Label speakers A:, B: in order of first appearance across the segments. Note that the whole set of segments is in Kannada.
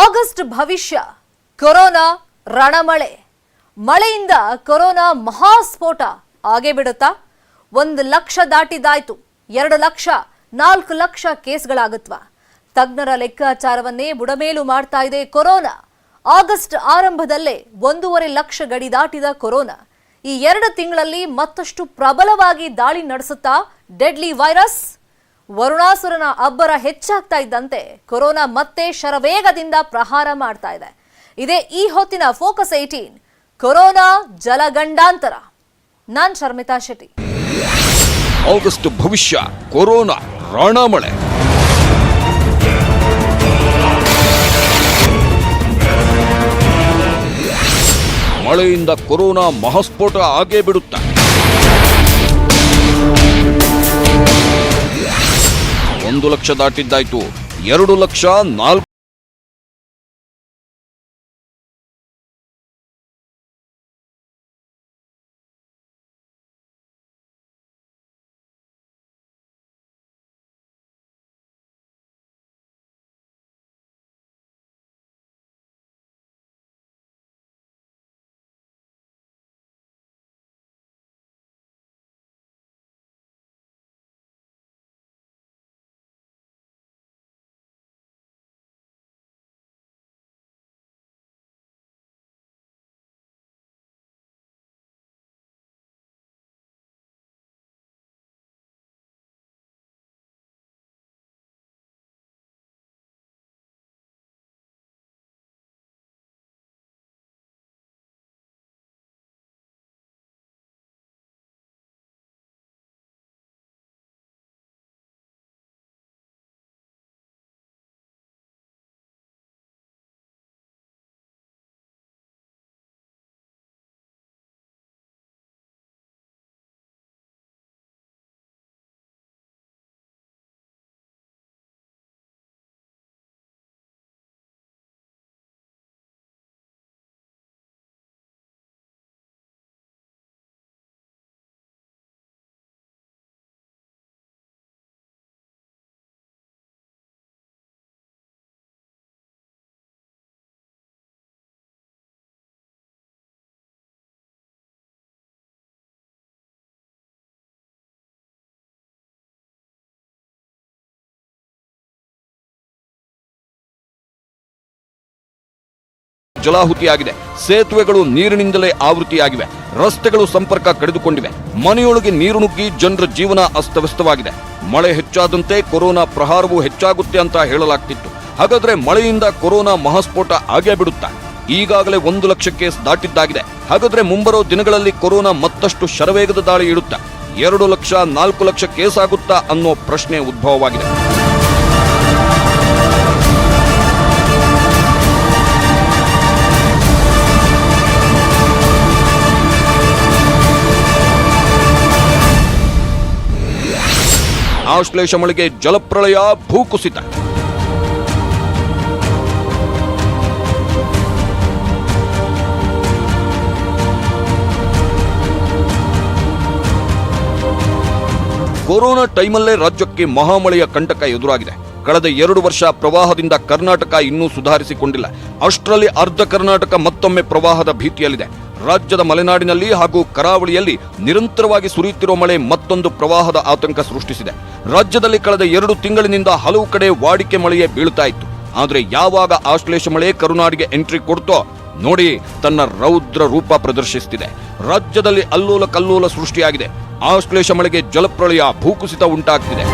A: ಆಗಸ್ಟ್ ಭವಿಷ್ಯ ಕೊರೋನಾ ರಣಮಳೆ. ಮಳೆಯಿಂದ ಕೊರೋನಾ ಮಹಾಸ್ಫೋಟ ಆಗೇ ಬಿಡುತ್ತಾ? 1 ಲಕ್ಷ ದಾಟಿದಾಯ್ತು. 2 ಲಕ್ಷ 4 ಲಕ್ಷ ಕೇಸ್ಗಳಾಗುತ್ತವಾ? ತಜ್ಞರ ಲೆಕ್ಕಾಚಾರವನ್ನೇ ಬುಡಮೇಲು ಮಾಡ್ತಾ ಇದೆ ಕೊರೋನಾ. ಆಗಸ್ಟ್ ಆರಂಭದಲ್ಲೇ 1.5 ಲಕ್ಷ ಗಡಿ ದಾಟಿದ ಕೊರೋನಾ ಈ 2 ತಿಂಗಳಲ್ಲಿ ಮತ್ತಷ್ಟು ಪ್ರಬಲವಾಗಿ ದಾಳಿ ನಡೆಸುತ್ತಾ ಡೆಡ್ಲಿ ವೈರಸ್? ವರುಣಾಸುರನ ಅಬ್ಬರ ಹೆಚ್ಚಾಗ್ತಾ ಇದ್ದಂತೆ ಕೊರೋನಾ ಮತ್ತೆ ಶರವೇಗದಿಂದ ಪ್ರಹಾರ ಮಾಡ್ತಾ ಇದೆ. ಇದೇ ಈ ಹೊತ್ತಿನ ಫೋಕಸ್ 18 ಕೊರೋನಾ ಜಲಗಂಡಾಂತರ. ನಾನ್ ಶರ್ಮಿತಾ ಶೆಟ್ಟಿ.
B: ಆಗಸ್ಟ್ ಭವಿಷ್ಯ ಕೊರೋನಾ ರಣಮಳೆ. ಮಳೆಯಿಂದ ಕೊರೋನಾ ಮಹಾಸ್ಫೋಟ ಆಗೇ ಬಿಡುತ್ತಾ? 1 ಲಕ್ಷ ದಾಟಿದ್ದಾಯ್ತು. 2 ಲಕ್ಷ 4 ಜಲಾಹುತಿಯಾಗಿದೆ. ಸೇತುವೆಗಳು ನೀರಿನಿಂದಲೇ ಆವೃತ್ತಿಯಾಗಿವೆ. ರಸ್ತೆಗಳು ಸಂಪರ್ಕ ಕಡಿದುಕೊಂಡಿವೆ. ಮನೆಯೊಳಗೆ ನೀರು ನುಗ್ಗಿ ಜನರ ಜೀವನ ಅಸ್ತವ್ಯಸ್ತವಾಗಿದೆ. ಮಳೆ ಹೆಚ್ಚಾದಂತೆ ಕೊರೋನಾ ಪ್ರಹಾರವೂ ಹೆಚ್ಚಾಗುತ್ತೆ ಅಂತ ಹೇಳಲಾಗ್ತಿತ್ತು. ಹಾಗಾದ್ರೆ ಮಳೆಯಿಂದ ಕೊರೋನಾ ಮಹಾಸ್ಫೋಟ ಆಗೇ ಬಿಡುತ್ತಾ? ಈಗಾಗಲೇ 1 ಲಕ್ಷ ಕೇಸ್ ದಾಟಿದ್ದಾಗಿದೆ. ಹಾಗಾದ್ರೆ ಮುಂಬರೋ ದಿನಗಳಲ್ಲಿ ಕೊರೋನಾ ಮತ್ತಷ್ಟು ಶರವೇಗದ ದಾಳಿ ಇಡುತ್ತಾ? 2 ಲಕ್ಷ 4 ಲಕ್ಷ ಕೇಸ್ ಆಗುತ್ತಾ ಅನ್ನೋ ಪ್ರಶ್ನೆ ಉದ್ಭವವಾಗಿದೆ. ಆಶ್ಲೇಷ ಮಳೆಗೆ ಜಲಪ್ರಳಯ, ಭೂಕುಸಿತ. ಕೊರೋನಾ ಟೈಮಲ್ಲೇ ರಾಜ್ಯಕ್ಕೆ ಮಹಾಮಳೆಯ ಕಂಟಕ ಎದುರಾಗಿದೆ. ಕಳೆದ 2 ವರ್ಷ ಪ್ರವಾಹದಿಂದ ಕರ್ನಾಟಕ ಇನ್ನೂ ಸುಧಾರಿಸಿಕೊಂಡಿಲ್ಲ. ಅಷ್ಟರಲ್ಲಿ ಅರ್ಧ ಕರ್ನಾಟಕ ಮತ್ತೊಮ್ಮೆ ಪ್ರವಾಹದ ಭೀತಿಯಲ್ಲಿದೆ. ರಾಜ್ಯದ ಮಲೆನಾಡಿನಲ್ಲಿ ಹಾಗೂ ಕರಾವಳಿಯಲ್ಲಿ ನಿರಂತರವಾಗಿ ಸುರಿಯುತ್ತಿರುವ ಮಳೆ ಮತ್ತೊಂದು ಪ್ರವಾಹದ ಆತಂಕ ಸೃಷ್ಟಿಸಿದೆ. ರಾಜ್ಯದಲ್ಲಿ ಕಳೆದ 2 ತಿಂಗಳಿನಿಂದ ಹಲವು ಕಡೆ ವಾಡಿಕೆ ಮಳೆಯೇ ಬೀಳ್ತಾ ಇತ್ತು. ಆದ್ರೆ ಯಾವಾಗ ಆಶ್ಲೇಷ ಮಳೆ ಕರುನಾಡಿಗೆ ಎಂಟ್ರಿ ಕೊಡ್ತೋ ನೋಡಿ ತನ್ನ ರೌದ್ರ ರೂಪ ಪ್ರದರ್ಶಿಸುತ್ತಿದೆ. ರಾಜ್ಯದಲ್ಲಿ ಅಲ್ಲೋಲ ಕಲ್ಲೋಲ ಸೃಷ್ಟಿಯಾಗಿದೆ. ಆಶ್ಲೇಷ ಮಳೆಗೆ ಜಲಪ್ರಳಯ, ಭೂಕುಸಿತ ಉಂಟಾಗ್ತಿದೆ.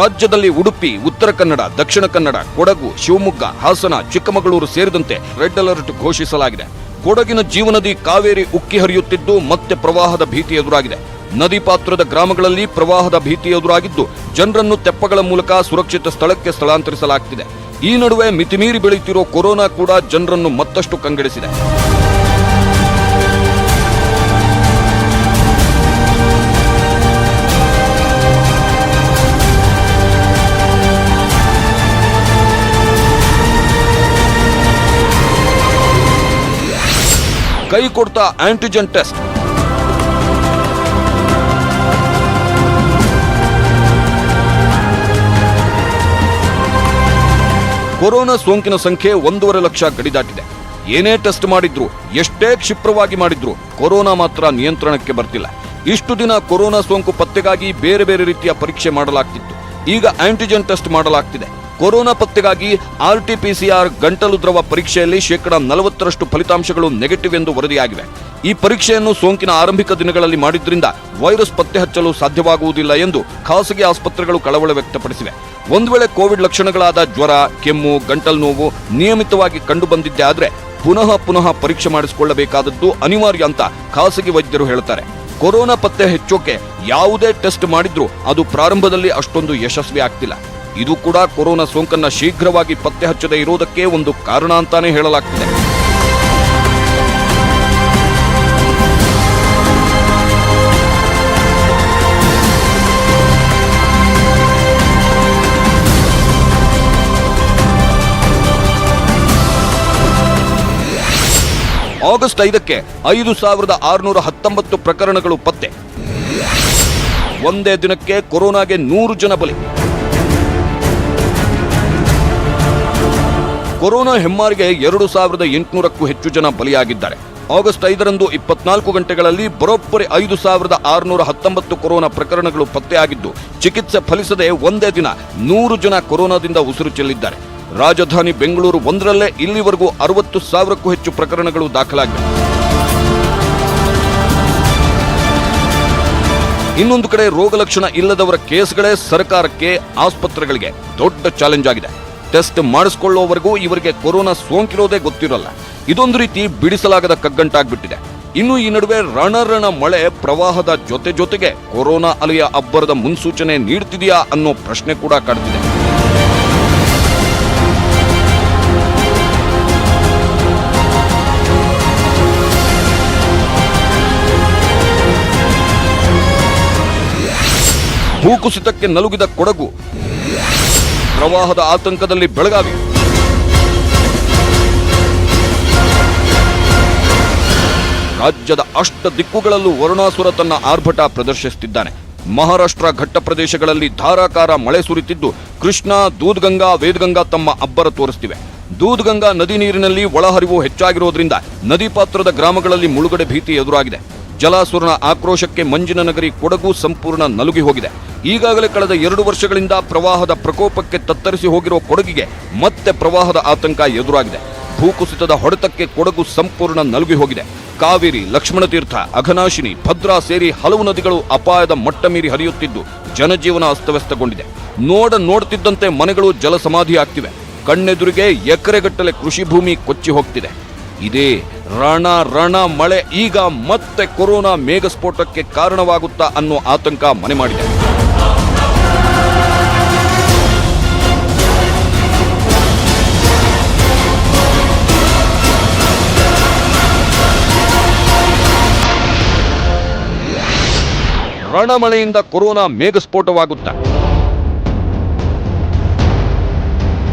B: ರಾಜ್ಯದಲ್ಲಿ ಉಡುಪಿ, ಉತ್ತರ ಕನ್ನಡ, ದಕ್ಷಿಣ ಕನ್ನಡ, ಕೊಡಗು, ಶಿವಮೊಗ್ಗ, ಹಾಸನ, ಚಿಕ್ಕಮಗಳೂರು ಸೇರಿದಂತೆ ರೆಡ್ ಅಲರ್ಟ್ ಘೋಷಿಸಲಾಗಿದೆ. ಕೊಡಗಿನ ಜೀವನದಿ ಕಾವೇರಿ ಉಕ್ಕಿ ಹರಿಯುತ್ತಿದ್ದು ಮತ್ತೆ ಪ್ರವಾಹದ ಭೀತಿ ಎದುರಾಗಿದೆ. ನದಿ ಪಾತ್ರದ ಗ್ರಾಮಗಳಲ್ಲಿ ಪ್ರವಾಹದ ಭೀತಿ ಎದುರಾಗಿದ್ದು ಜನರನ್ನು ತೆಪ್ಪಗಳ ಮೂಲಕ ಸುರಕ್ಷಿತ ಸ್ಥಳಕ್ಕೆ ಸ್ಥಳಾಂತರಿಸಲಾಗುತ್ತಿದೆ. ಈ ನಡುವೆ ಮಿತಿಮೀರಿ ಬೆಳೆಯುತ್ತಿರೋ ಕೊರೋನಾ ಕೂಡ ಜನರನ್ನು ಮತ್ತಷ್ಟು ಕಂಗೆಡಿಸಿದೆ. ಕೈ ಕೊಡ್ತಾ ಆಂಟಿಜೆನ್ ಟೆಸ್ಟ್. ಕೊರೋನಾ ಸೋಂಕಿನ ಸಂಖ್ಯೆ 1.5 ಲಕ್ಷ ಗಡಿ ದಾಟಿದೆ. ಏನೇ ಟೆಸ್ಟ್ ಮಾಡಿದ್ರು, ಎಷ್ಟೇ ಕ್ಷಿಪ್ರವಾಗಿ ಮಾಡಿದ್ರು ಕೊರೋನಾ ಮಾತ್ರ ನಿಯಂತ್ರಣಕ್ಕೆ ಬರ್ತಿಲ್ಲ. ಇಷ್ಟು ದಿನ ಕೊರೋನಾ ಸೋಂಕು ಪತ್ತೆಗಾಗಿ ಬೇರೆ ಬೇರೆ ರೀತಿಯ ಪರೀಕ್ಷೆ ಮಾಡಲಾಗ್ತಿತ್ತು. ಈಗ ಆಂಟಿಜೆನ್ ಟೆಸ್ಟ್ ಮಾಡಲಾಗ್ತಿದೆ. ಕೊರೋನಾ ಪತ್ತೆಗಾಗಿ RT-PCR ಗಂಟಲು ದ್ರವ ಪರೀಕ್ಷೆಯಲ್ಲಿ 40% ಫಲಿತಾಂಶಗಳು ನೆಗೆಟಿವ್ ಎಂದು ವರದಿಯಾಗಿವೆ. ಈ ಪರೀಕ್ಷೆಯನ್ನು ಸೋಂಕಿನ ಆರಂಭಿಕ ದಿನಗಳಲ್ಲಿ ಮಾಡಿದ್ರಿಂದ ವೈರಸ್ ಪತ್ತೆ ಹಚ್ಚಲು ಸಾಧ್ಯವಾಗುವುದಿಲ್ಲ ಎಂದು ಖಾಸಗಿ ಆಸ್ಪತ್ರೆಗಳು ಕಳವಳ ವ್ಯಕ್ತಪಡಿಸಿವೆ. ಒಂದು ವೇಳೆ ಕೋವಿಡ್ ಲಕ್ಷಣಗಳಾದ ಜ್ವರ, ಕೆಮ್ಮು, ಗಂಟಲು ನೋವು ನಿಯಮಿತವಾಗಿ ಕಂಡು ಬಂದಿದ್ದೇ ಆದ್ರೆ ಪುನಃ ಪರೀಕ್ಷೆ ಮಾಡಿಸಿಕೊಳ್ಳಬೇಕಾದದ್ದು ಅನಿವಾರ್ಯ ಅಂತ ಖಾಸಗಿ ವೈದ್ಯರು ಹೇಳುತ್ತಾರೆ. ಕೊರೋನಾ ಪತ್ತೆ ಹೆಚ್ಚೋಕೆ ಯಾವುದೇ ಟೆಸ್ಟ್ ಮಾಡಿದ್ರೂ ಅದು ಪ್ರಾರಂಭದಲ್ಲಿ ಅಷ್ಟೊಂದು ಯಶಸ್ವಿ ಆಗ್ತಿಲ್ಲ. ಇದು ಕೂಡ ಕೊರೋನಾ ಸೋಂಕನ್ನ ಶೀಘ್ರವಾಗಿ ಪತ್ತೆ ಹಚ್ಚದೇ ಇರೋದಕ್ಕೆ ಒಂದು ಕಾರಣ ಅಂತಾನೆ ಹೇಳಲಾಗ್ತಿದೆ. ಆಗಸ್ಟ್ 5ಕ್ಕೆ 5,619 ಪ್ರಕರಣಗಳು ಪತ್ತೆ. ಒಂದೇ ದಿನಕ್ಕೆ ಕೊರೋನಾಗೆ 100 ಜನ ಬಲಿ. ಕೊರೋನಾ ಹೆಮ್ಮಾರಿಗೆ 2,800ಕ್ಕೂ ಹೆಚ್ಚು ಜನ ಬಲಿಯಾಗಿದ್ದಾರೆ. ಆಗಸ್ಟ್ 5ರಂದು 24 ಗಂಟೆಗಳಲ್ಲಿ ಬರೋಬ್ಬರಿ 5,619 ಕೊರೋನಾ ಪ್ರಕರಣಗಳು ಪತ್ತೆಯಾಗಿದ್ದು, ಚಿಕಿತ್ಸೆ ಫಲಿಸದೆ ಒಂದೇ ದಿನ 100 ಜನ ಕೊರೋನಾದಿಂದ ಉಸಿರು ಚೆಲ್ಲಿದ್ದಾರೆ. ರಾಜಧಾನಿ ಬೆಂಗಳೂರು ಒಂದರಲ್ಲೇ ಇಲ್ಲಿವರೆಗೂ 60,000ಕ್ಕೂ ಹೆಚ್ಚು ಪ್ರಕರಣಗಳು ದಾಖಲಾಗಿವೆ. ಇನ್ನೊಂದು ಕಡೆ ರೋಗ ಲಕ್ಷಣ ಇಲ್ಲದವರ ಕೇಸ್ಗಳೇ ಸರ್ಕಾರಕ್ಕೆ, ಆಸ್ಪತ್ರೆಗಳಿಗೆ ದೊಡ್ಡ ಚಾಲೆಂಜ್ ಆಗಿದೆ. ಟೆಸ್ಟ್ ಮಾಡಿಸಿಕೊಳ್ಳುವವರೆಗೂ ಇವರಿಗೆ ಕೊರೋನಾ ಸೋಂಕಿರೋದೇ ಗೊತ್ತಿರಲ್ಲ. ಇದೊಂದು ರೀತಿ ಬಿಡಿಸಲಾಗದ ಕಗ್ಗಂಟಾಗ್ಬಿಟ್ಟಿದೆ. ಇನ್ನು ಈ ನಡುವೆ ರಣ ಮಳೆ ಪ್ರವಾಹದ ಜೊತೆಗೆ ಕೊರೋನಾ ಅಲೆಯ ಅಬ್ಬರದ ಮುನ್ಸೂಚನೆ ನೀಡ್ತಿದೆಯಾ ಅನ್ನೋ ಪ್ರಶ್ನೆ ಕೂಡ ಕಾಡ್ತಿದೆ. ಭೂಕುಸಿತಕ್ಕೆ ನಲುಗಿದ ಕೊಡಗು, ಪ್ರವಾಹದ ಆತಂಕದಲ್ಲಿ ಬೆಳಗಾವಿ. ರಾಜ್ಯದ ಅಷ್ಟ ದಿಕ್ಕುಗಳಲ್ಲೂ ವರುಣಾಸುರ ತನ್ನ ಆರ್ಭಟ ಪ್ರದರ್ಶಿಸುತ್ತಿದ್ದಾನೆ. ಮಹಾರಾಷ್ಟ್ರ ಘಟ್ಟ ಪ್ರದೇಶಗಳಲ್ಲಿ ಧಾರಾಕಾರ ಮಳೆ ಸುರಿತಿದ್ದು, ಕೃಷ್ಣಾ, ದೂದ್ಗಂಗಾ, ವೇದಗಂಗಾ ತಮ್ಮ ಅಬ್ಬರ ತೋರಿಸುತ್ತಿವೆ. ದೂದ್ಗಂಗಾ ನದಿ ನೀರಿನಲ್ಲಿ ಒಳಹರಿವು ಹೆಚ್ಚಾಗಿರೋದ್ರಿಂದ ನದಿ ಪಾತ್ರದ ಗ್ರಾಮಗಳಲ್ಲಿ ಮುಳುಗಡೆ ಭೀತಿ ಎದುರಾಗಿದೆ. ಜಲಾಸುರನ ಆಕ್ರೋಶಕ್ಕೆ ಮಂಜಿನ ನಗರಿ ಕೊಡಗು ಸಂಪೂರ್ಣ ನಲುಗಿ ಹೋಗಿದೆ. ಈಗಾಗಲೇ ಕಳೆದ 2 ವರ್ಷಗಳಿಂದ ಪ್ರವಾಹದ ಪ್ರಕೋಪಕ್ಕೆ ತತ್ತರಿಸಿ ಹೋಗಿರುವ ಕೊಡಗಿಗೆ ಮತ್ತೆ ಪ್ರವಾಹದ ಆತಂಕ ಎದುರಾಗಿದೆ. ಭೂಕುಸಿತದ ಹೊಡೆತಕ್ಕೆ ಕೊಡಗು ಸಂಪೂರ್ಣ ನಲುಗಿ ಹೋಗಿದೆ. ಕಾವೇರಿ, ಲಕ್ಷ್ಮಣತೀರ್ಥ, ಅಘನಾಶಿನಿ, ಭದ್ರಾ ಸೇರಿ ಹಲವು ನದಿಗಳು ಅಪಾಯದ ಮಟ್ಟ ಮೀರಿ ಹರಿಯುತ್ತಿದ್ದು ಜನಜೀವನ ಅಸ್ತವ್ಯಸ್ತಗೊಂಡಿದೆ. ನೋಡ್ತಿದ್ದಂತೆ ಮನೆಗಳು ಜಲಸಮಾಧಿ ಆಗ್ತಿವೆ. ಕಣ್ಣೆದುರಿಗೆ ಎಕರೆಗಟ್ಟಲೆ ಕೃಷಿ ಭೂಮಿ ಕೊಚ್ಚಿ ಹೋಗ್ತಿದೆ. ಇದೇ ರಣ ಮಳೆ ಈಗ ಮತ್ತೆ ಕೊರೋನಾ ಮೇಘಸ್ಫೋಟಕ್ಕೆ ಕಾರಣವಾಗುತ್ತಾ ಅನ್ನೋ ಆತಂಕ ಮನೆ ಮಾಡಿದೆ. ರಣಮಳೆಯಿಂದ ಕೊರೋನಾ ಮೇಘಸ್ಫೋಟವಾಗುತ್ತಾ?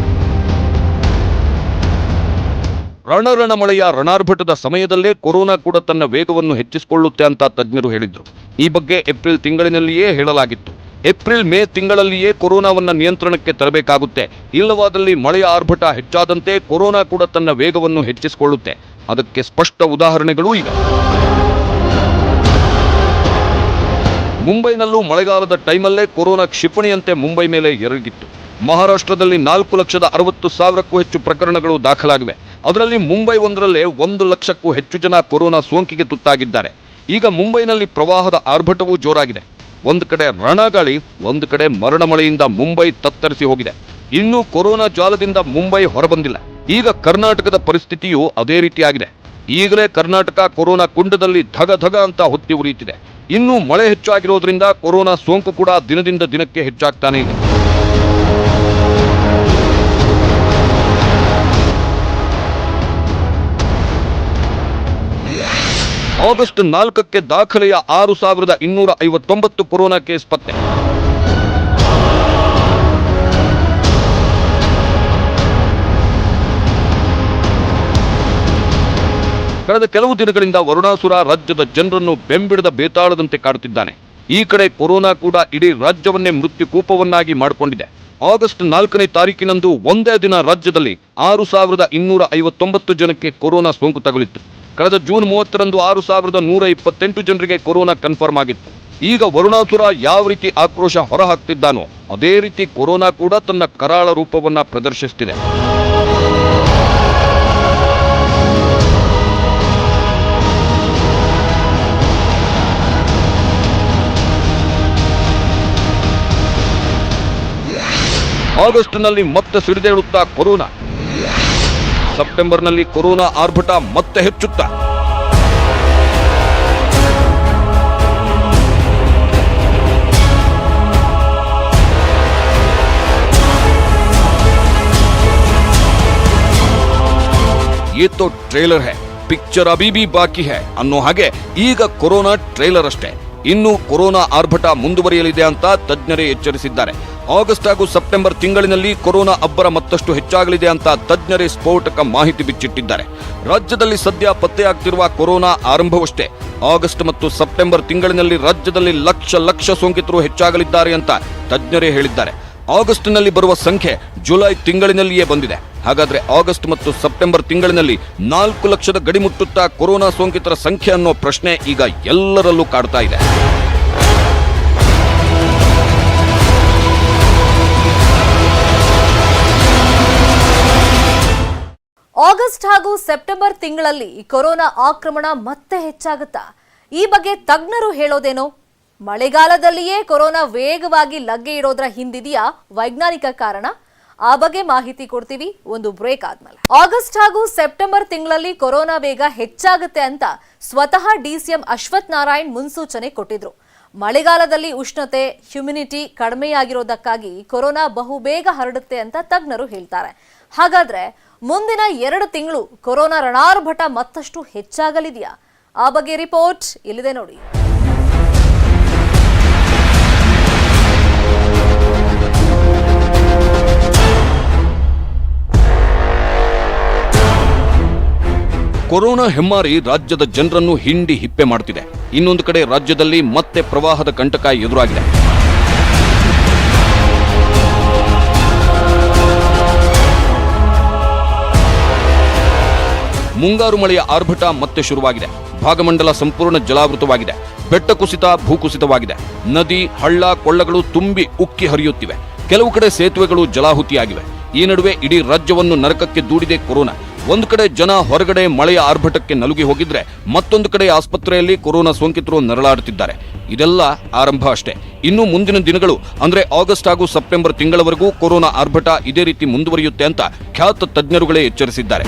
B: ರಣಮಳೆಯ ರಣಾರ್ಭಟದ ಸಮಯದಲ್ಲೇ ಕೊರೋನಾ ಕೂಡ ತನ್ನ ವೇಗವನ್ನು ಹೆಚ್ಚಿಸಿಕೊಳ್ಳುತ್ತೆ ಅಂತ ತಜ್ಞರು ಹೇಳಿದ್ರು. ಈ ಬಗ್ಗೆ ಏಪ್ರಿಲ್ ತಿಂಗಳಿನಲ್ಲಿಯೇ ಹೇಳಲಾಗಿತ್ತು. ಏಪ್ರಿಲ್ ಮೇ ತಿಂಗಳಲ್ಲಿಯೇ ಕೊರೋನಾವನ್ನ ನಿಯಂತ್ರಣಕ್ಕೆ ತರಬೇಕಾಗುತ್ತೆ. ಇಲ್ಲವಾದಲ್ಲಿ ಮಳೆಯ ಆರ್ಭಟ ಹೆಚ್ಚಾದಂತೆ ಕೊರೋನಾ ಕೂಡ ತನ್ನ ವೇಗವನ್ನು ಹೆಚ್ಚಿಸಿಕೊಳ್ಳುತ್ತೆ. ಅದಕ್ಕೆ ಸ್ಪಷ್ಟ ಉದಾಹರಣೆಗಳೂ ಇವೆ. ಮುಂಬೈನಲ್ಲೂ ಮಳೆಗಾಲದ ಟೈಮಲ್ಲೇ ಕೊರೋನಾ ಕ್ಷಿಪಣಿಯಂತೆ ಮುಂಬೈ ಮೇಲೆ ಎರಗಿತ್ತು. ಮಹಾರಾಷ್ಟ್ರದಲ್ಲಿ 4,60,000ಕ್ಕೂ ಹೆಚ್ಚು ಪ್ರಕರಣಗಳು ದಾಖಲಾಗಿವೆ. ಅದರಲ್ಲಿ ಮುಂಬೈ ಒಂದರಲ್ಲೇ 1 ಲಕ್ಷಕ್ಕೂ ಹೆಚ್ಚು ಜನ ಕೊರೋನಾ ಸೋಂಕಿಗೆ ತುತ್ತಾಗಿದ್ದಾರೆ. ಈಗ ಮುಂಬೈನಲ್ಲಿ ಪ್ರವಾಹದ ಆರ್ಭಟವೂ ಜೋರಾಗಿದೆ. ಒಂದು ಕಡೆ ರಣಗಾಳಿ, ಒಂದು ಕಡೆ ಮರಣ ಮಳೆಯಿಂದ ಮುಂಬೈ ತತ್ತರಿಸಿ ಹೋಗಿದೆ. ಇನ್ನೂ ಕೊರೋನಾ ಜಾಲದಿಂದ ಮುಂಬೈ ಹೊರಬಂದಿಲ್ಲ. ಈಗ ಕರ್ನಾಟಕದ ಪರಿಸ್ಥಿತಿಯೂ ಅದೇ ರೀತಿಯಾಗಿದೆ. ಈಗಲೇ ಕರ್ನಾಟಕ ಕೊರೋನಾ ಕುಂಡದಲ್ಲಿ ಧಗ ಅಂತ ಹೊತ್ತಿ ಉರಿಯುತ್ತಿದೆ. ಇನ್ನೂ ಮಳೆ ಹೆಚ್ಚಾಗಿರೋದ್ರಿಂದ ಕೊರೋನಾ ಸೋಂಕು ಕೂಡ ದಿನದಿಂದ ದಿನಕ್ಕೆ ಹೆಚ್ಚಾಗ್ತಾನೆ ಇದೆ. ಆಗಸ್ಟ್ 4ಕ್ಕೆ ದಾಖಲೆಯ 6,259 ಕೊರೋನಾ ಕೇಸ್ ಪತ್ತೆ. ಕಳೆದ ಕೆಲವು ದಿನಗಳಿಂದ ವರುಣಾಸುರ ರಾಜ್ಯದ ಜನರನ್ನು ಬೆಂಬಿಡದ ಬೇತಾಳದಂತೆ ಕಾಡುತ್ತಿದ್ದಾನೆ. ಈ ಕಡೆ ಕೊರೋನಾ ಕೂಡ ಇಡೀ ರಾಜ್ಯವನ್ನೇ ಮೃತ್ಯು ಕೂಪವನ್ನಾಗಿ ಮಾಡಿಕೊಂಡಿದೆ. ಆಗಸ್ಟ್ 4ನೇ ತಾರೀಕಿನಂದು ಒಂದೇ ದಿನ ರಾಜ್ಯದಲ್ಲಿ 6,259 ಜನಕ್ಕೆ ಕೊರೋನಾ ಸೋಂಕು ತಗುಲಿತ್ತು. ಕಳೆದ ಜೂನ್ 30ರಂದು 6,128 ಜನರಿಗೆ ಕೊರೋನಾ ಕನ್ಫರ್ಮ್ ಆಗಿತ್ತು. ಈಗ ವರುಣಾಸುರ ಯಾವ ರೀತಿ ಆಕ್ರೋಶ ಹೊರಹಾಕ್ತಿದ್ದಾನೋ ಅದೇ ರೀತಿ ಕೊರೋನಾ ಕೂಡ ತನ್ನ ಕರಾಳ ರೂಪವನ್ನ ಪ್ರದರ್ಶಿಸುತ್ತಿದೆ. ಆಗಸ್ಟ್ನಲ್ಲಿ ಮತ್ತೆ ಸಿಡಿದೇಳುತ್ತಾ ಕೊರೋನಾ. ಸೆಪ್ಟೆಂಬರ್ನಲ್ಲಿ ಕೊರೋನಾ ಆರ್ಭಟ ಮತ್ತೆ ಹೆಚ್ಚುತ್ತಾ. ये तो ट्रेलर है, पिक्चर अभी भी बाकी है ಅನ್ನೋ ಹಾಗೆ ಈಗ ಕೊರೋನಾ ಟ್ರೇಲರ್ ಅಷ್ಟೇ. ಇನ್ನು ಕೊರೋನಾ ಆರ್ಭಟ ಮುಂದುವರಿಯಲಿದೆ ಅಂತ ತಜ್ಞರೇ ಎಚ್ಚರಿಸಿದ್ದಾರೆ. ಆಗಸ್ಟ್ ಹಾಗೂ ಸೆಪ್ಟೆಂಬರ್ ತಿಂಗಳಿನಲ್ಲಿ ಕೊರೋನಾ ಅಬ್ಬರ ಮತ್ತಷ್ಟು ಹೆಚ್ಚಾಗಲಿದೆ ಅಂತ ತಜ್ಞರೇ ಸ್ಫೋಟಕ ಮಾಹಿತಿ ಬಿಚ್ಚಿಟ್ಟಿದ್ದಾರೆ. ರಾಜ್ಯದಲ್ಲಿ ಸದ್ಯ ಪತ್ತೆಯಾಗ್ತಿರುವ ಕೊರೋನಾ ಆರಂಭವಷ್ಟೇ. ಆಗಸ್ಟ್ ಮತ್ತು ಸೆಪ್ಟೆಂಬರ್ ತಿಂಗಳಿನಲ್ಲಿ ರಾಜ್ಯದಲ್ಲಿ ಲಕ್ಷ ಸೋಂಕಿತರು ಹೆಚ್ಚಾಗಲಿದ್ದಾರೆ ಅಂತ ತಜ್ಞರೇ ಹೇಳಿದ್ದಾರೆ. ಆಗಸ್ಟ್ನಲ್ಲಿ ಬರುವ ಸಂಖ್ಯೆ ಜುಲೈ ತಿಂಗಳಿನಲ್ಲಿಯೇ ಬಂದಿದೆ. ಹಾಗಾದ್ರೆ ಆಗಸ್ಟ್ ಮತ್ತು ಸೆಪ್ಟೆಂಬರ್ ತಿಂಗಳಿನಲ್ಲಿ 4 ಲಕ್ಷದ ಗಡಿ ಮುಟ್ಟುತ್ತಾ ಕೊರೋನಾ ಸೋಂಕಿತರ ಸಂಖ್ಯೆ ಅನ್ನೋ ಪ್ರಶ್ನೆ ಈಗ ಎಲ್ಲರಲ್ಲೂ ಕಾಡ್ತಾ ಇದೆ.
A: ಆಗಸ್ಟ್ ಹಾಗೂ ಸೆಪ್ಟೆಂಬರ್ ತಿಂಗಳಲ್ಲಿ ಕೊರೋನಾ ಆಕ್ರಮಣ ಮತ್ತೆ ಹೆಚ್ಚಾಗುತ್ತಾ? ಈ ಬಗ್ಗೆ ತಜ್ಞರು ಹೇಳೋದೇನೋ? ಮಳೆಗಾಲದಲ್ಲಿಯೇ ಕೊರೋನಾ ವೇಗವಾಗಿ ಲಗ್ಗೆ ಇಡೋದ್ರ ಹಿಂದಿದೆಯಾ ವೈಜ್ಞಾನಿಕ ಕಾರಣ? ಆ ಬಗ್ಗೆ ಮಾಹಿತಿ ಕೊಡ್ತೀವಿ ಒಂದು ಬ್ರೇಕ್ ಆದ್ಮೇಲೆ. ಆಗಸ್ಟ್ ಹಾಗೂ ಸೆಪ್ಟೆಂಬರ್ ತಿಂಗಳಲ್ಲಿ ಕೊರೋನಾ ವೇಗ ಹೆಚ್ಚಾಗುತ್ತೆ ಅಂತ ಸ್ವತಃ ಡಿಸಿಎಂ ಅಶ್ವಥ್ ನಾರಾಯಣ್ ಮುನ್ಸೂಚನೆ ಕೊಟ್ಟಿದ್ರು. ಮಳೆಗಾಲದಲ್ಲಿ ಉಷ್ಣತೆ, ಹ್ಯುಮಿನಿಟಿ ಕಡಿಮೆಯಾಗಿರೋದಕ್ಕಾಗಿ ಕೊರೋನಾ ಬಹುಬೇಗ ಹರಡುತ್ತೆ ಅಂತ ತಜ್ಞರು ಹೇಳ್ತಾರೆ. ಹಾಗಾದ್ರೆ ಮುಂದಿನ 2 ತಿಂಗಳು ಕೊರೋನಾ ರಣಾರ್ಭಟ ಮತ್ತಷ್ಟು ಹೆಚ್ಚಾಗಲಿದೆಯಾ? ಆ ಬಗ್ಗೆ ರಿಪೋರ್ಟ್ ಇಲ್ಲಿದೆ ನೋಡಿ.
B: ಕೊರೋನಾ ಹೆಮ್ಮಾರಿ ರಾಜ್ಯದ ಜನರನ್ನು ಹಿಂಡಿ ಹಿಪ್ಪೆ ಮಾಡುತ್ತಿದೆ. ಇನ್ನೊಂದು ಕಡೆ ರಾಜ್ಯದಲ್ಲಿ ಮತ್ತೆ ಪ್ರವಾಹದ ಕಂಟಕ ಎದುರಾಗಿದೆ. ಮುಂಗಾರು ಮಳೆಯ ಆರ್ಭಟ ಮತ್ತೆ ಶುರುವಾಗಿದೆ. ಭಾಗಮಂಡಲ ಸಂಪೂರ್ಣ ಜಲಾವೃತವಾಗಿದೆ. ಬೆಟ್ಟ ಕುಸಿತ, ಭೂಕುಸಿತವಾಗಿದೆ. ನದಿ, ಹಳ್ಳ, ಕೊಳ್ಳಗಳು ತುಂಬಿ ಉಕ್ಕಿ ಹರಿಯುತ್ತಿವೆ. ಕೆಲವು ಕಡೆ ಸೇತುವೆಗಳು ಜಲಾಹುತಿಯಾಗಿವೆ. ಈ ನಡುವೆ ಇಡೀ ರಾಜ್ಯವನ್ನು ನರಕಕ್ಕೆ ದೂಡಿದೆ ಕೊರೋನಾ. ಒಂದು ಕಡೆ ಜನ ಹೊರಗಡೆ ಮಳೆಯ ಆರ್ಭಟಕ್ಕೆ ನಲುಗಿ ಹೋಗಿದ್ರೆ, ಮತ್ತೊಂದು ಕಡೆ ಆಸ್ಪತ್ರೆಯಲ್ಲಿ ಕೊರೋನಾ ಸೋಂಕಿತರು ನರಳಾಡುತ್ತಿದ್ದಾರೆ. ಇದೆಲ್ಲ ಆರಂಭ ಅಷ್ಟೇ. ಇನ್ನು ಮುಂದಿನ ದಿನಗಳು ಅಂದ್ರೆ ಆಗಸ್ಟ್ ಹಾಗೂ ಸೆಪ್ಟೆಂಬರ್ ತಿಂಗಳವರೆಗೂ ಕೊರೋನಾ ಆರ್ಭಟ ಇದೇ ರೀತಿ ಮುಂದುವರಿಯುತ್ತೆ ಅಂತ ಖ್ಯಾತ ತಜ್ಞರುಗಳೇ ಎಚ್ಚರಿಸಿದ್ದಾರೆ.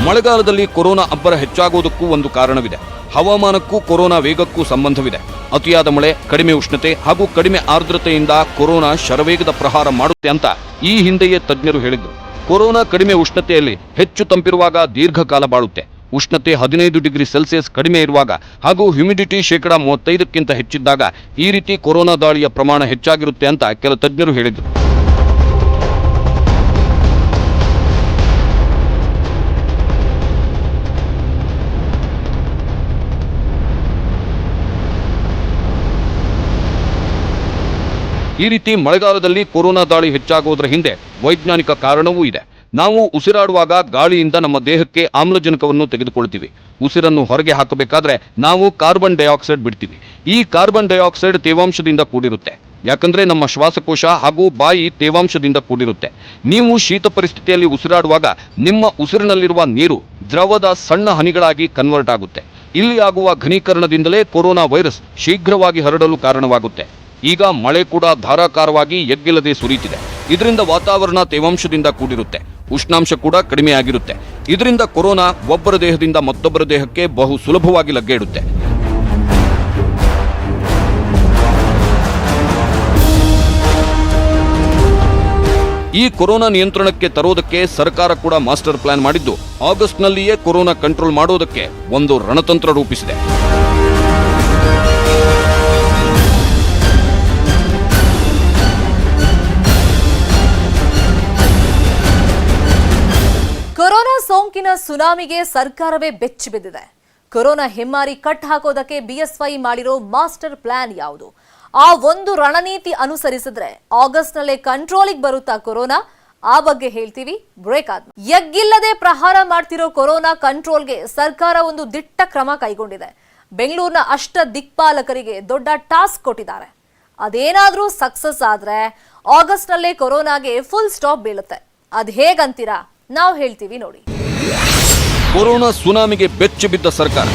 B: ಮಳೆಗಾಲದಲ್ಲಿ ಕೊರೋನಾ ಅಬ್ಬರ ಹೆಚ್ಚಾಗುವುದಕ್ಕೂ ಒಂದು ಕಾರಣವಿದೆ. ಹವಾಮಾನಕ್ಕೂ ಕೊರೋನಾ ವೇಗಕ್ಕೂ ಸಂಬಂಧವಿದೆ. ಅತಿಯಾದ ಮಳೆ, ಕಡಿಮೆ ಉಷ್ಣತೆ ಹಾಗೂ ಕಡಿಮೆ ಆರ್ದ್ರತೆಯಿಂದ ಕೊರೋನಾ ಶರವೇಗದ ಪ್ರಹಾರ ಮಾಡುತ್ತೆ ಅಂತ ಈ ಹಿಂದೆಯೇ ತಜ್ಞರು ಹೇಳಿದ್ರು. ಕೊರೋನಾ ಕಡಿಮೆ ಉಷ್ಣತೆಯಲ್ಲಿ ಹೆಚ್ಚು ತಂಪಿರುವಾಗ ದೀರ್ಘಕಾಲ ಬಾಳುತ್ತೆ. ಉಷ್ಣತೆ 15 ಡಿಗ್ರಿ ಸೆಲ್ಸಿಯಸ್ ಕಡಿಮೆ ಇರುವಾಗ ಹಾಗೂ ಹ್ಯುಮಿಡಿಟಿ 35%ಕ್ಕಿಂತ ಹೆಚ್ಚಿದ್ದಾಗ ಈ ರೀತಿ ಕೊರೋನಾ ದಾಳಿಯ ಪ್ರಮಾಣ ಹೆಚ್ಚಾಗಿರುತ್ತೆ ಅಂತ ಕೆಲ ತಜ್ಞರು ಹೇಳಿದ್ರು. ಈ ರೀತಿ ಮಳೆಗಾಲದಲ್ಲಿ ಕೊರೋನಾ ದಾಳಿ ಹೆಚ್ಚಾಗುವುದರ ಹಿಂದೆ ವೈಜ್ಞಾನಿಕ ಕಾರಣವೂ ಇದೆ. ನಾವು ಉಸಿರಾಡುವಾಗ ಗಾಳಿಯಿಂದ ನಮ್ಮ ದೇಹಕ್ಕೆ ಆಮ್ಲಜನಕವನ್ನು ತೆಗೆದುಕೊಳ್ತೀವಿ. ಉಸಿರನ್ನು ಹೊರಗೆ ಹಾಕಬೇಕಾದ್ರೆ ನಾವು ಕಾರ್ಬನ್ ಡೈಆಕ್ಸೈಡ್ ಬಿಡ್ತೀವಿ. ಈ ಕಾರ್ಬನ್ ಡೈಆಕ್ಸೈಡ್ ತೇವಾಂಶದಿಂದ ಕೂಡಿರುತ್ತೆ. ಯಾಕಂದ್ರೆ ನಮ್ಮ ಶ್ವಾಸಕೋಶ ಹಾಗೂ ಬಾಯಿ ತೇವಾಂಶದಿಂದ ಕೂಡಿರುತ್ತೆ. ನೀವು ಶೀತ ಪರಿಸ್ಥಿತಿಯಲ್ಲಿ ಉಸಿರಾಡುವಾಗ ನಿಮ್ಮ ಉಸಿರಿನಲ್ಲಿರುವ ನೀರು ದ್ರವದ ಸಣ್ಣ ಹನಿಗಳಾಗಿ ಕನ್ವರ್ಟ್ ಆಗುತ್ತೆ. ಇಲ್ಲಿ ಆಗುವ ಘನೀಕರಣದಿಂದಲೇ ಕೊರೋನಾ ವೈರಸ್ ಶೀಘ್ರವಾಗಿ ಹರಡಲು ಕಾರಣವಾಗುತ್ತೆ. ಈಗ ಮಳೆ ಕೂಡ ಧಾರಾಕಾರವಾಗಿ ಎಗ್ಗಿಲ್ಲದೆ ಸುರಿಯುತ್ತಿದೆ. ಇದರಿಂದ ವಾತಾವರಣ ತೇವಾಂಶದಿಂದ ಕೂಡಿರುತ್ತೆ. ಉಷ್ಣಾಂಶ ಕೂಡ ಕಡಿಮೆಯಾಗಿರುತ್ತೆ. ಇದರಿಂದ ಕೊರೋನಾ ಒಬ್ಬರ ದೇಹದಿಂದ ಮತ್ತೊಬ್ಬರ ದೇಹಕ್ಕೆ ಬಹು ಸುಲಭವಾಗಿ ಲಗ್ಗೆ ಇಡುತ್ತೆ. ಈ ಕೊರೋನಾ ನಿಯಂತ್ರಣಕ್ಕೆ ತರೋದಕ್ಕೆ ಸರ್ಕಾರ ಕೂಡ ಮಾಸ್ಟರ್ ಪ್ಲಾನ್ ಮಾಡಿದ್ದು ಆಗಸ್ಟ್ನಲ್ಲಿಯೇ ಕೊರೋನಾ ಕಂಟ್ರೋಲ್ ಮಾಡೋದಕ್ಕೆ ಒಂದು ರಣತಂತ್ರ ರೂಪಿಸಿದೆ.
A: ಕೊರೋನಾ ಸೋಂಕಿನ ಸುನಾಮಿಗೆ ಸರ್ಕಾರವೇ ಬೆಚ್ಚಿ ಬಿದ್ದಿದೆ. ಕೊರೋನಾ ಹೆಮ್ಮಾರಿ ಕಟ್ ಹಾಕೋದಕ್ಕೆ ಬಿಎಸ್ವೈ ಮಾಡಿರೋ ಮಾಸ್ಟರ್ ಪ್ಲಾನ್ ಯಾವುದು? ಆ ಒಂದು ರಣನೀತಿ ಅನುಸರಿಸಿದ್ರೆ ಆಗಸ್ಟ್ನಲ್ಲೇ ಕಂಟ್ರೋಲಿಗೆ ಬರುತ್ತಾ ಕೊರೋನಾ? ಆ ಬಗ್ಗೆ ಹೇಳ್ತೀವಿ ಬ್ರೇಕ್ ಆದ್ಮೇಲೆ. ಎಗ್ಗಿಲ್ಲದೆ ಪ್ರಹಾರ ಮಾಡ್ತಿರೋ ಕೊರೋನಾ ಕಂಟ್ರೋಲ್ಗೆ ಸರ್ಕಾರ ಒಂದು ದಿಟ್ಟ ಕ್ರಮ ಕೈಗೊಂಡಿದೆ. ಬೆಂಗಳೂರಿನ ಅಷ್ಟ ದಿಕ್ಪಾಲಕರಿಗೆ ದೊಡ್ಡ ಟಾಸ್ಕ್ ಕೊಟ್ಟಿದ್ದಾರೆ. ಅದೇನಾದ್ರೂ ಸಕ್ಸಸ್ ಆದ್ರೆ ಆಗಸ್ಟ್ನಲ್ಲೇ ಕೊರೋನಾಗೆ ಫುಲ್ ಸ್ಟಾಪ್ ಬೀಳುತ್ತೆ. ಅದ್ ಹೇಗಂತೀರಾ? ನಾವು ಹೇಳ್ತೀವಿ ನೋಡಿ.
B: ಕೊರೋನಾ ಸುನಾಮಿಗೆ ಬೆಚ್ಚಿ ಬಿದ್ದ ಸರ್ಕಾರ.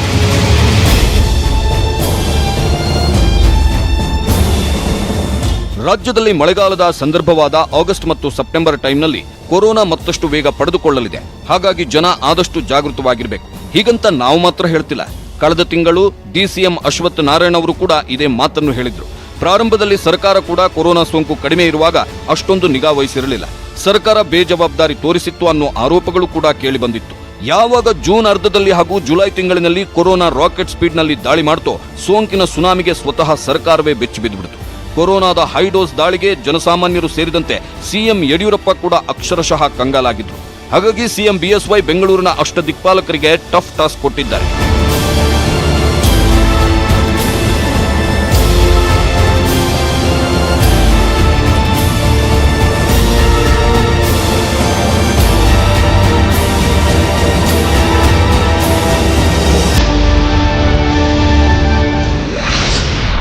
B: ರಾಜ್ಯದಲ್ಲಿ ಮಳೆಗಾಲದ ಸಂದರ್ಭವಾದ ಆಗಸ್ಟ್ ಮತ್ತು ಸೆಪ್ಟೆಂಬರ್ ಟೈಮ್ನಲ್ಲಿ ಕೊರೋನಾ ಮತ್ತಷ್ಟು ವೇಗ ಪಡೆದುಕೊಳ್ಳಲಿದೆ. ಹಾಗಾಗಿ ಜನ ಆದಷ್ಟು ಜಾಗೃತವಾಗಿರಬೇಕು. ಹೀಗಂತ ನಾವು ಮಾತ್ರ ಹೇಳ್ತಿಲ್ಲ. ಕಳೆದ ತಿಂಗಳು ಡಿಸಿಎಂ ಅಶ್ವಥ್ ನಾರಾಯಣ್ ಅವರು ಕೂಡ ಇದೇ ಮಾತನ್ನು ಹೇಳಿದ್ರು. ಪ್ರಾರಂಭದಲ್ಲಿ ಸರ್ಕಾರ ಕೂಡ ಕೊರೋನಾ ಸೋಂಕು ಕಡಿಮೆ ಇರುವಾಗ ಅಷ್ಟೊಂದು ನಿಗಾ ವಹಿಸಿರಲಿಲ್ಲ. ಸರ್ಕಾರ ಬೇಜವಾಬ್ದಾರಿ ತೋರಿಸಿತ್ತು ಅನ್ನೋ ಆರೋಪಗಳು ಕೂಡ ಕೇಳಿ ಬಂದಿತ್ತು. ಯಾವಾಗ ಜೂನ್ ಅರ್ಧದಲ್ಲಿ ಹಾಗೂ ಜುಲೈ ತಿಂಗಳಿನಲ್ಲಿ ಕೊರೋನಾ ರಾಕೆಟ್ ಸ್ಪೀಡ್ನಲ್ಲಿ ದಾಳಿ ಮಾಡ್ತೋ ಸೋಂಕಿನ ಸುನಾಮಿಗೆ ಸ್ವತಃ ಸರ್ಕಾರವೇ ಬೆಚ್ಚಿ ಬಿದ್ದುಬಿಡ್ತು. ಕೊರೋನಾದ ಹೈಡೋಸ್ ದಾಳಿಗೆ ಜನಸಾಮಾನ್ಯರು ಸೇರಿದಂತೆ ಸಿಎಂ ಯಡಿಯೂರಪ್ಪ ಕೂಡ ಅಕ್ಷರಶಃ ಕಂಗಾಲಾಗಿದ್ರು. ಹಾಗಾಗಿ ಸಿಎಂ ಬಿಎಸ್ವೈ ಬೆಂಗಳೂರಿನ ಅಷ್ಟ ದಿಕ್ಪಾಲಕರಿಗೆ ಟಫ್ ಟಾಸ್ಕ್ ಕೊಟ್ಟಿದ್ದಾರೆ.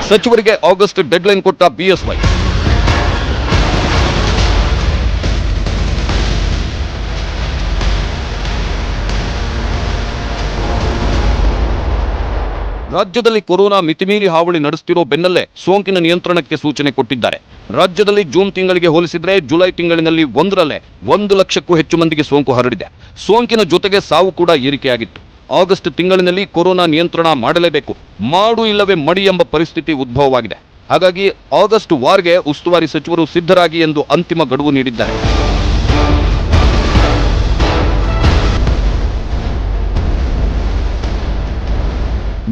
B: ಸಚಿವರಿಗೆ ಆಗಸ್ಟ್ ಡೆಡ್ಲೈನ್ ಕೊಟ್ಟ ಬಿಎಸ್ವೈ. ರಾಜ್ಯದಲ್ಲಿ ಕೊರೋನಾ ಮಿತಿಮೀರಿ ಹಾವಳಿ ನಡೆಸುತ್ತಿರೋ ಬೆನ್ನಲ್ಲೇ ಸೋಂಕಿನ ನಿಯಂತ್ರಣಕ್ಕೆ ಸೂಚನೆ ಕೊಟ್ಟಿದ್ದಾರೆ. ರಾಜ್ಯದಲ್ಲಿ ಜೂನ್ ತಿಂಗಳಿಗೆ ಹೋಲಿಸಿದ್ರೆ ಜುಲೈ ತಿಂಗಳಿನಲ್ಲಿ 1 ಲಕ್ಷಕ್ಕೂ ಹೆಚ್ಚು ಮಂದಿಗೆ ಸೋಂಕು ಹರಡಿದೆ. ಸೋಂಕಿನ ಜೊತೆಗೆ ಸಾವು ಕೂಡ ಏರಿಕೆಯಾಗಿತ್ತು. ಆಗಸ್ಟ್ ತಿಂಗಳಿನಲ್ಲಿ ಕೊರೋನಾ ನಿಯಂತ್ರಣ ಮಾಡಲೇಬೇಕು, ಮಾಡು ಇಲ್ಲವೇ ಮಡಿ ಎಂಬ ಪರಿಸ್ಥಿತಿ ಉದ್ಭವವಾಗಿದೆ. ಹಾಗಾಗಿ ಆಗಸ್ಟ್ ವಾರ್ಗೆ ಉಸ್ತುವಾರಿ ಸಚಿವರು ಸಿದ್ಧರಾಗಿ ಎಂದು ಅಂತಿಮ ಗಡುವು ನೀಡಿದ್ದಾರೆ.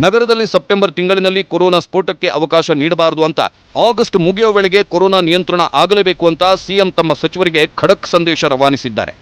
B: ನಗರದಲ್ಲಿ ಸೆಪ್ಟೆಂಬರ್ ತಿಂಗಳಿನಲ್ಲಿ ಕೊರೋನಾ ಸ್ಫೋಟಕ್ಕೆ ಅವಕಾಶ ನೀಡಬಾರದು ಅಂತ ಆಗಸ್ಟ್ ಮುಗಿಯುವ ವೇಳೆಗೆ ಕೊರೋನಾ ನಿಯಂತ್ರಣ ಆಗಲೇಬೇಕು ಅಂತ ಸಿಎಂ ತಮ್ಮ ಸಚಿವರಿಗೆ ಖಡಕ್ ಸಂದೇಶ ರವಾನಿಸಿದ್ದಾರೆ.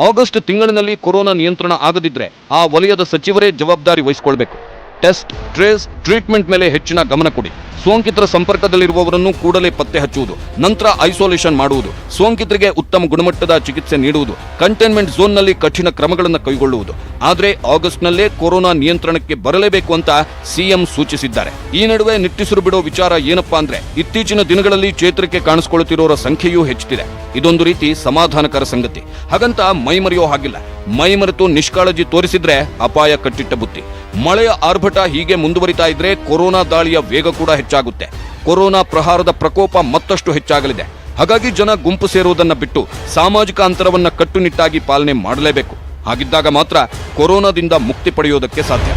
B: ಆಗಸ್ಟ್ ತಿಂಗಳಿನಲ್ಲಿ ಕೊರೋನಾ ನಿಯಂತ್ರಣ ಆಗದಿದ್ರೆ ಆ ವಲಯದ ಸಚಿವರೇ ಜವಾಬ್ದಾರಿ ವಹಿಸಿಕೊಳ್ಬೇಕು. ಟೆಸ್ಟ್, ಟ್ರೇಸ್, ಟ್ರೀಟ್ಮೆಂಟ್ ಮೇಲೆ ಹೆಚ್ಚಿನ ಗಮನ ಕೊಡಿ. ಸೋಂಕಿತರ ಸಂಪರ್ಕದಲ್ಲಿರುವವರನ್ನು ಕೂಡಲೇ ಪತ್ತೆ ಹಚ್ಚುವುದು, ನಂತರ ಐಸೋಲೇಷನ್ ಮಾಡುವುದು, ಸೋಂಕಿತರಿಗೆ ಉತ್ತಮ ಗುಣಮಟ್ಟದ ಚಿಕಿತ್ಸೆ ನೀಡುವುದು, ಕಂಟೈನ್ಮೆಂಟ್ ಝೋನ್ನಲ್ಲಿ ಕಠಿಣ ಕ್ರಮಗಳನ್ನು ಕೈಗೊಳ್ಳುವುದು. ಆದರೆ ಆಗಸ್ಟ್ನಲ್ಲೇ ಕೊರೋನಾ ನಿಯಂತ್ರಣಕ್ಕೆ ಬರಲೇಬೇಕು ಅಂತ ಸಿಎಂ ಸೂಚಿಸಿದ್ದಾರೆ. ಈ ನಡುವೆ ನಿಟ್ಟುಸಿರು ಬಿಡೋ ವಿಚಾರ ಏನಪ್ಪಾ ಅಂದ್ರೆ ಇತ್ತೀಚಿನ ದಿನಗಳಲ್ಲಿ ಚೇತರಿಕೆ ಕಾಣಿಸಿಕೊಳ್ಳುತ್ತಿರೋರ ಸಂಖ್ಯೆಯೂ ಹೆಚ್ಚುತ್ತಿದೆ. ಇದೊಂದು ರೀತಿ ಸಮಾಧಾನಕರ ಸಂಗತಿ. ಹಾಗಂತ ಮೈಮರೆಯೋ ಹಾಗಿಲ್ಲ. ಮೈಮರೆತು ನಿಷ್ಕಾಳಜಿ ತೋರಿಸಿದ್ರೆ ಅಪಾಯ ಕಟ್ಟಿಟ್ಟ ಬುತ್ತಿ. ಮಳೆಯ ಆರ್ಭಟ ಹೀಗೆ ಮುಂದುವರಿತಾ ಇದ್ರೆ ಕೊರೋನಾ ದಾಳಿಯ ವೇಗ ಕೂಡ ಹೆಚ್ಚಾಗುತ್ತೆ. ಕೊರೋನಾ ಪ್ರಹಾರದ ಪ್ರಕೋಪ ಮತ್ತಷ್ಟು ಹೆಚ್ಚಾಗಲಿದೆ. ಹಾಗಾಗಿ ಜನ ಗುಂಪು ಸೇರುವುದನ್ನ ಬಿಟ್ಟು ಸಾಮಾಜಿಕ ಅಂತರವನ್ನ ಕಟ್ಟುನಿಟ್ಟಾಗಿ ಪಾಲನೆ ಮಾಡಲೇಬೇಕು. ಹಾಗಿದ್ದಾಗ ಮಾತ್ರ ಕೊರೋನಾದಿಂದ ಮುಕ್ತಿ ಪಡೆಯೋದಕ್ಕೆ ಸಾಧ್ಯ.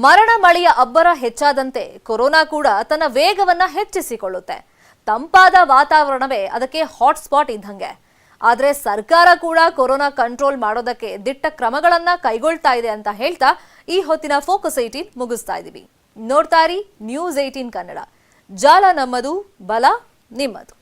A: ಮರಣ ಮಳೆಯ ಅಬ್ಬರ ಹೆಚ್ಚಾದಂತೆ ಕೊರೋನಾ ಕೂಡ ತನ್ನ ವೇಗವನ್ನ ಹೆಚ್ಚಿಸಿಕೊಳ್ಳುತ್ತೆ. ತಂಪಾದ ವಾತಾವರಣವೇ ಅದಕ್ಕೆ ಹಾಟ್ಸ್ಪಾಟ್ ಇದ್ದಂಗೆ. ಆದ್ರೆ ಸರ್ಕಾರ ಕೂಡ ಕೊರೋನಾ ಕಂಟ್ರೋಲ್ ಮಾಡೋದಕ್ಕೆ ದಿಟ್ಟ ಕ್ರಮಗಳನ್ನ ಕೈಗೊಳ್ತಾ ಇದೆ ಅಂತ ಹೇಳ್ತಾ ಈ ಹೊತ್ತಿನ ಫೋಕಸ್ 18 ಮುಗಿಸ್ತಾ ಇದೀವಿ. ನೋಡ್ತಾ ಇರಿ ನ್ಯೂಸ್ 18 ಕನ್ನಡ. ಜಾಲ ನಮ್ಮದು, ಬಲ ನಿಮ್ಮದು.